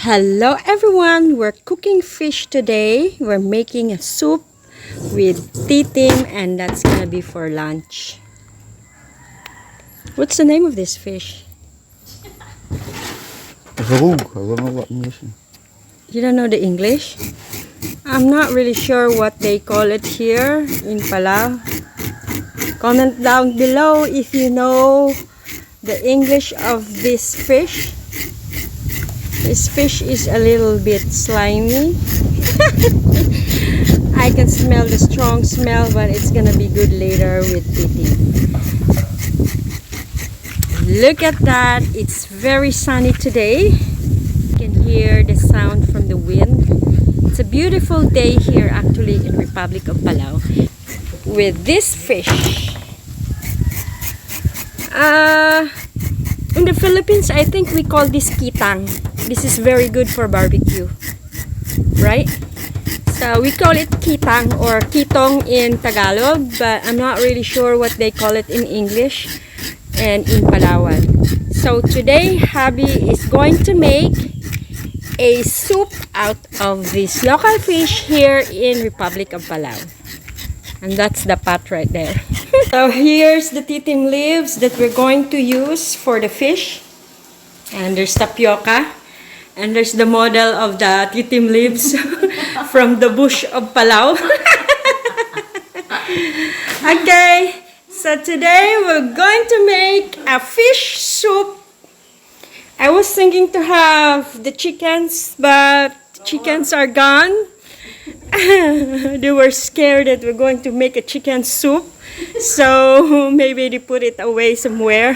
Hello everyone, we're cooking fish today. We're making a soup with titim and that's gonna be for lunch. What's the name of this fish? Vroeg, I don't know what English. You don't know the English? I'm not really sure what they call it here in Palau. Comment down below if you know the English of this fish. This fish is a little bit slimy. I can smell the strong smell, but it's gonna be good later with titim. Look at that, it's very sunny today. You can hear the sound from the wind. It's a beautiful day here actually in Republic of Palau with this fish. In the Philippines, I think we call this kitang. This is very good for barbecue, right? So we call it kitang or kitong in Tagalog, but I'm not really sure what they call it in English and in Palawan. So today, Habi is going to make a soup out of this local fish here in Republic of Palau. And that's the pot right there. So here's the titim leaves that we're going to use for the fish. And there's tapioca. And there's the model of the titim leaves from the bush of Palau. Okay, so today we're going to make a fish soup. I was thinking to have the chickens, but chickens are gone. They were scared that we're going to make a chicken soup, so maybe they put it away somewhere.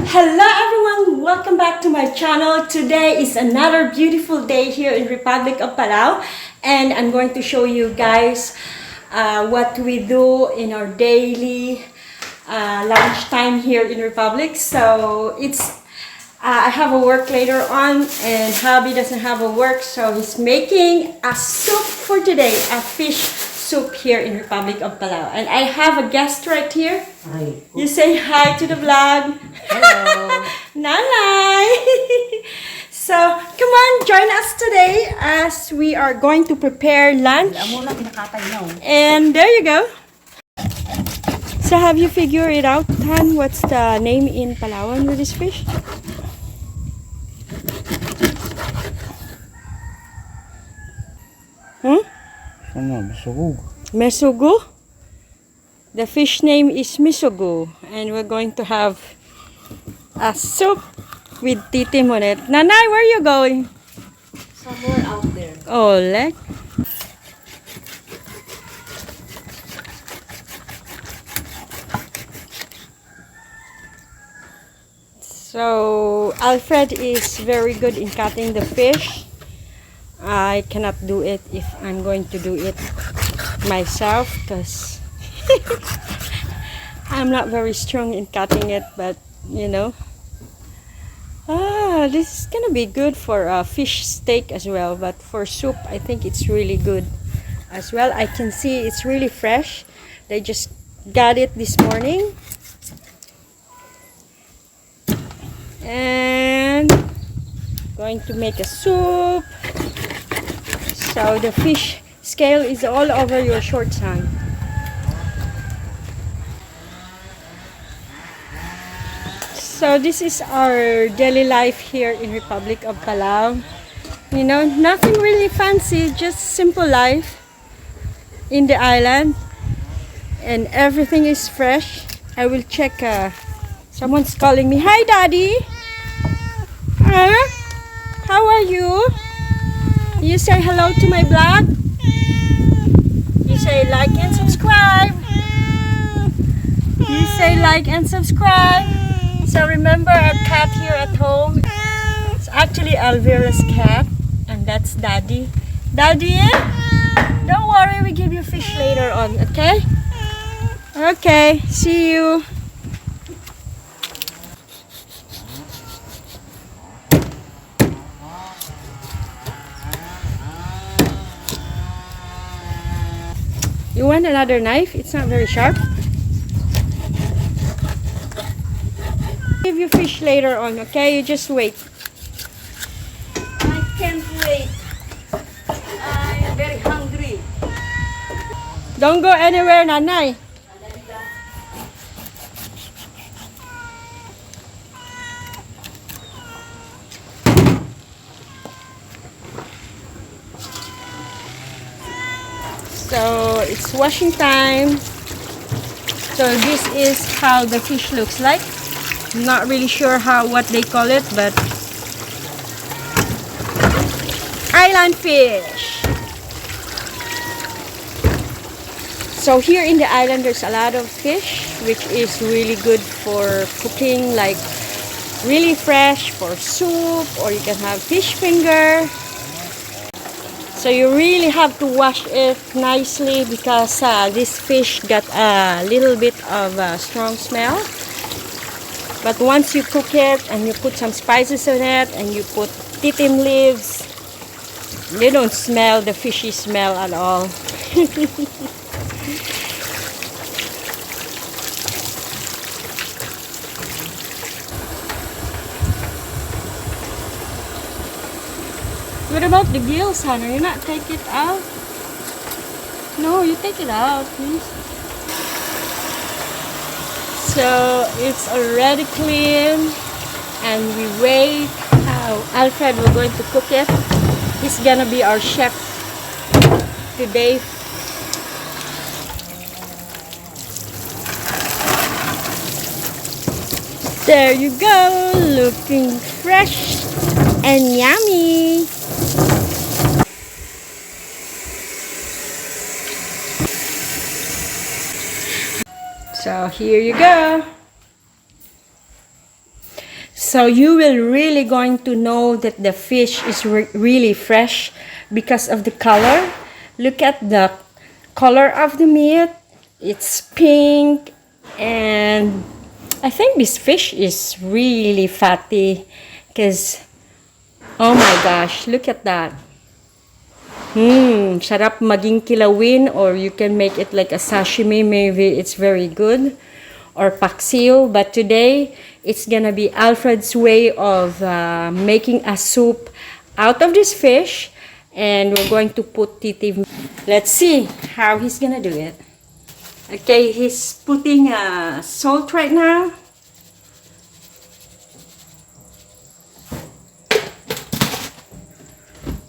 Hello everyone, welcome back to my channel. Today is another beautiful day here in Republic of Palau, and I'm going to show you guys what we do in our daily lunchtime here in Republic. So it's I have a work later on, and Habi doesn't have a work, so he's making a soup for today, a fish soup here in Republic of Palau. And I have a guest right here. Hi. You say hi to the vlog. Hello. Nanay. So come on, join us today as we are going to prepare lunch. And there you go. So have you figured it out, Han? What's the name in Palawan with this fish? Mesugu. Mesugu. The fish name is Misugu, and we're going to have a soup with titim on it. Nanay, where are you going? Somewhere out there. Oh, like. So Alfred is very good in cutting the fish. I cannot do it if I'm going to do it myself because I'm not very strong in cutting it, but you know. This is gonna be good for a fish steak as well, but for soup I think it's really good as well. I can see it's really fresh. They just got it this morning. And going to make a soup. So the fish scale is all over your shorts, Han. So this is our daily life here in Republic of Palau. You know, nothing really fancy, just simple life in the island. And everything is fresh. I will check. Someone's calling me. Hi, Daddy. Huh? How are you? You say hello to my vlog? You say like and subscribe. You say like and subscribe. So remember our cat here at home. It's actually Alvira's cat. And that's Daddy. Daddy? Don't worry, we give you fish later on, okay? Okay, see you. You want another knife? It's not very sharp. Give you fish later on, okay? You just wait. Don't go anywhere, Nanay. So it's washing time. So this is how the fish looks like. I'm not really sure what they call it, but island fish. So here in the island there's a lot of fish, which is really good for cooking, like really fresh for soup, or you can have fish finger. So you really have to wash it nicely because this fish got a little bit of a strong smell. But once you cook it and you put some spices on it and you put titim leaves, they don't smell the fishy smell at all. What about the gills, Hannah? You not take it out? No, you take it out, please. So it's already clean, and we wait how Alfred will going to cook it. He's gonna be our chef today. There you go, looking fresh and yummy. So here you go. So you will really going to know that the fish is really fresh because of the color. Look at the color of the meat. It's pink, and I think this fish is really fatty because, oh my gosh, look at that. Sarap maging kilawin, or you can make it like a sashimi, maybe it's very good, or paksiw. But today it's gonna be Alfred's way of making a soup out of this fish, and we're going to put titim. Let's see how he's gonna do it. Okay, he's putting salt right now.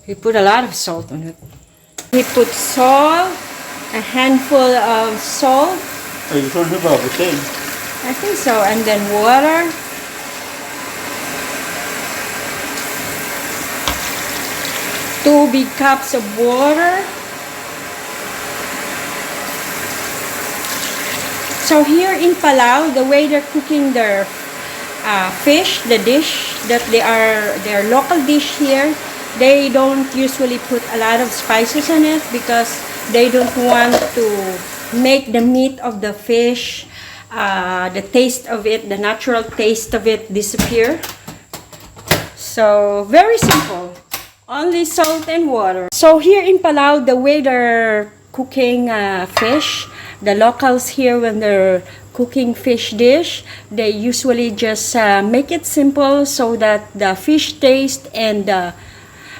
He put a lot of salt on it. He put salt, a handful of salt. Are you talking about the thing? I think so. And then water. 2 big cups of water. So here in Palau, the way they're cooking their fish, the dish that their local dish here, they don't usually put a lot of spices on it because they don't want to make the meat of the fish, the taste of it, the natural taste of it disappear. So very simple, only salt and water. So here in Palau, the way they're cooking fish, the locals here, when they're cooking fish dish, they usually just make it simple so that the fish taste and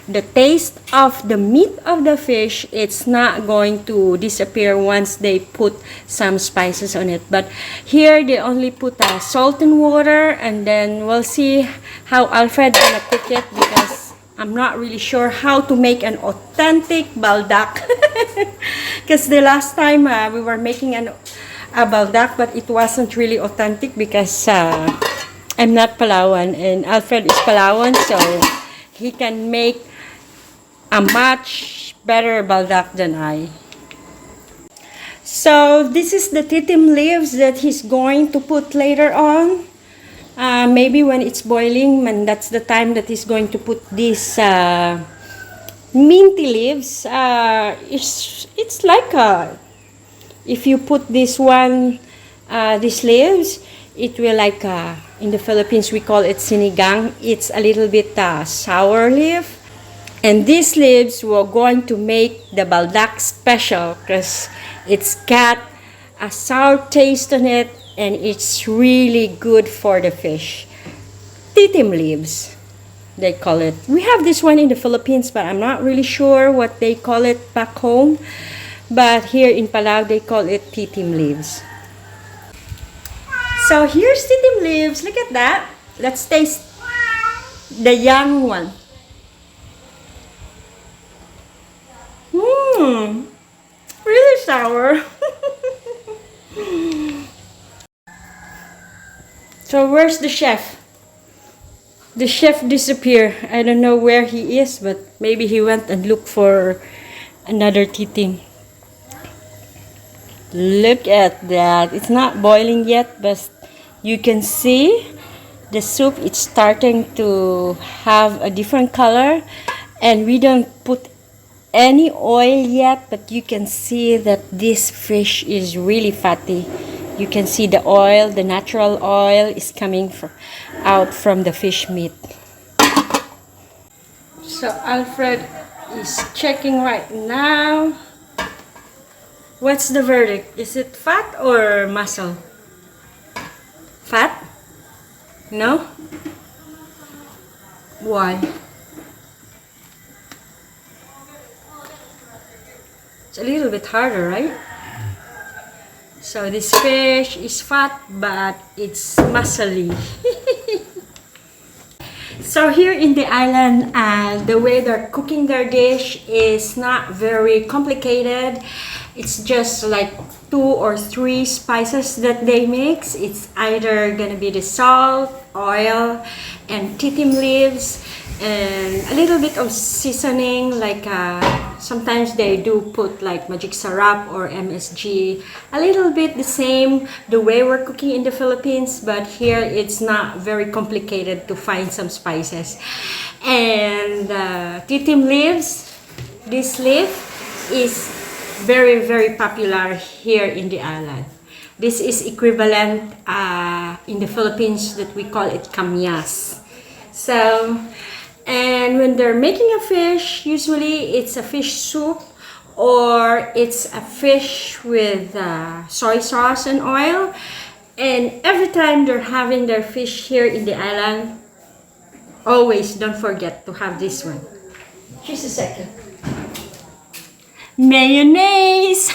the taste of the meat of the fish, it's not going to disappear once they put some spices on it. But here they only put salt and water, and then we'll see how Alfred gonna cook it because I'm not really sure how to make an authentic baldak. Because the last time we were making a baldak, but it wasn't really authentic because I'm not Palawan and Alfred is Palawan, so he can make a much better baldak than I. So this is the titim leaves that he's going to put later on. Maybe when it's boiling, and that's the time that he's going to put these minty leaves. It's like if you put this one, these leaves, it will like in the Philippines we call it sinigang. It's a little bit sour leaf. And these leaves were going to make the baldak special because it's got a sour taste on it and it's really good for the fish. Titim leaves, they call it. We have this one in the Philippines, but I'm not really sure what they call it back home. but here in Palau they call it titim leaves. So here's titim leaves. Look at that. Let's taste the young one. Really sour. So where's the chef? The chef disappeared. I don't know where he is, but maybe he went and looked for another titim. Look at that. It's not boiling yet, but you can see the soup is starting to have a different color, and we don't put any oil yet, but you can see that this fish is really fatty. You can see the oil, the natural oil is coming out from the fish meat. So Alfred is checking right now. What's the verdict? Is it fat or muscle? Fat? No? Why? It's a little bit harder, right? So this fish is fat, but it's muscly. So here in the island, the way they're cooking their dish is not very complicated. It's just like 2 or 3 spices that they mix. It's either gonna be the salt, oil, and titim leaves, and a little bit of seasoning, like sometimes they do put like magic syrup or MSG, a little bit the same the way we're cooking in the Philippines, but here it's not very complicated to find some spices. And titim leaves, this leaf is very popular here in the island. This is equivalent in the Philippines that we call it kamyas. So, and when they're making a fish, usually it's a fish soup or it's a fish with soy sauce and oil. And every time they're having their fish here in the island, always don't forget to have this one. Just a second. Mayonnaise!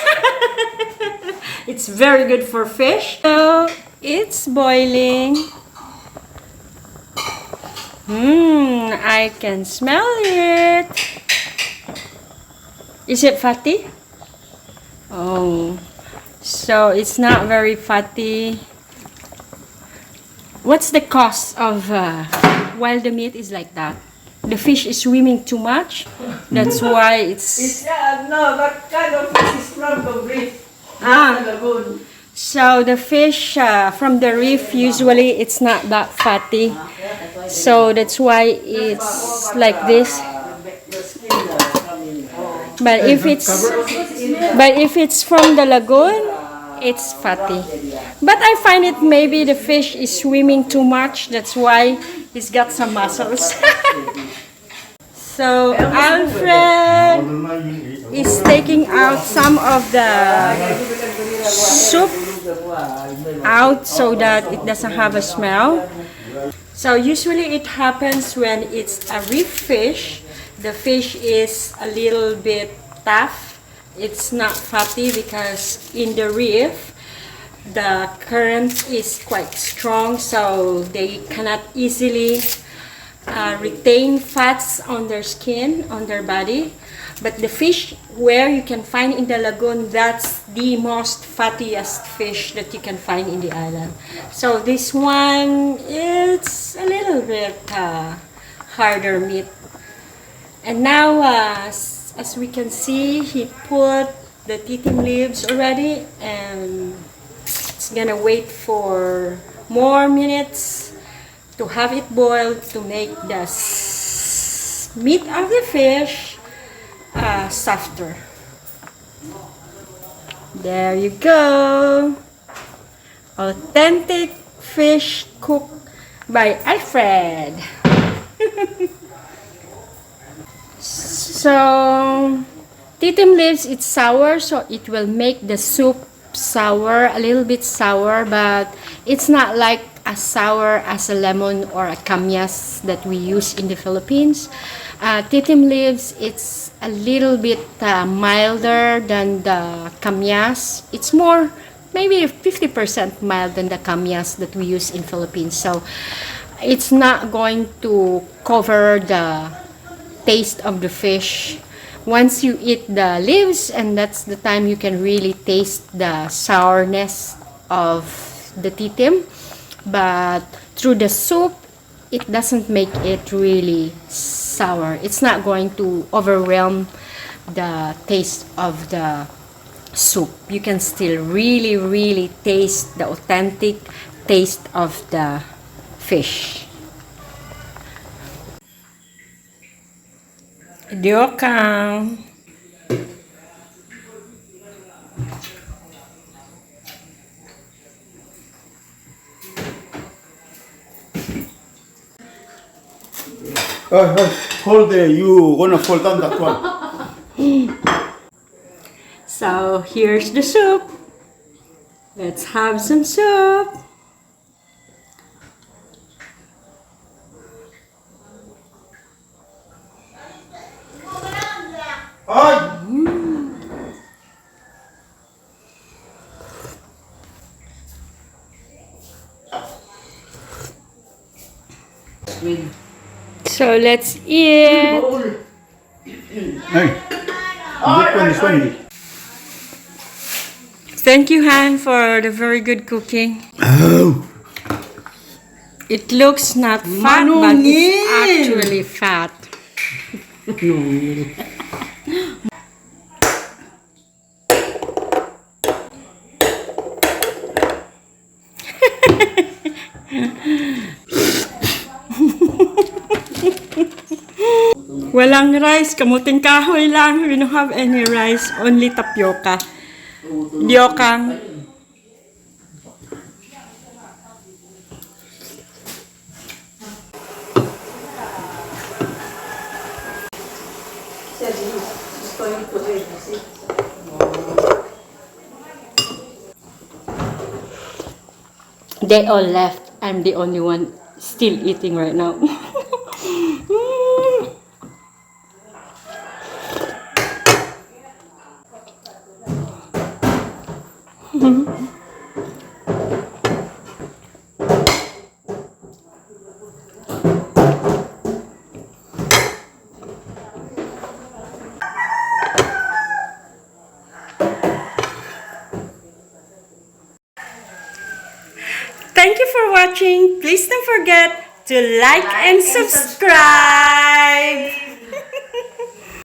It's very good for fish. So, it's boiling. I can smell it. Is it fatty? Oh, so it's not very fatty. What's the cost of while the meat is like that? The fish is swimming too much. That's why it's. No, that kind of fish is from the reef. Ah. The lagoon. So the fish from the reef, usually it's not that fatty. So that's why it's like this. But if it's from the lagoon, it's fatty. But I find it maybe the fish is swimming too much. That's why it's got some muscles. So Alfred is taking out some of the soup out so that it doesn't have a smell. So usually it happens when it's a reef fish. The fish is a little bit tough. It's not fatty because in the reef the current is quite strong, so they cannot easily retain fats on their skin, on their body. But the fish where you can find in the lagoon, that's the most fattiest fish that you can find in the island. So this one, it's a little bit harder meat. And now, as we can see, he put the titim leaves already, and it's gonna wait for more minutes to have it boiled to make the meat of the fish softer. There you go. Authentic fish cooked by Alfred. So, titim leaves, it's sour, so it will make the soup sour, a little bit sour, but it's not like as sour as a lemon or a kamyas that we use in the Philippines. Titim leaves, it's a little bit milder than the kamyas. It's more, maybe 50% mild than the kamyas that we use in Philippines. So it's not going to cover the taste of the fish. Once you eat the leaves, and that's the time you can really taste the sourness of the titim. But through the soup, it doesn't make it really sour. It's not going to overwhelm the taste of the soup. You can still really taste the authentic taste of the fish. Diokang. Hold there, you gonna fall down that one. So here's the soup. Let's have some soup. Ay! So let's eat. Hey, this one. Thank you, Han, for the very good cooking. Oh! It looks not fat, but it's actually fat. Walang rice, kamuting kahoy lang. We don't have any rice, only tapioca. Diokang. They all left. I'm the only one still eating right now. Thank you for watching. Please don't forget to like and subscribe.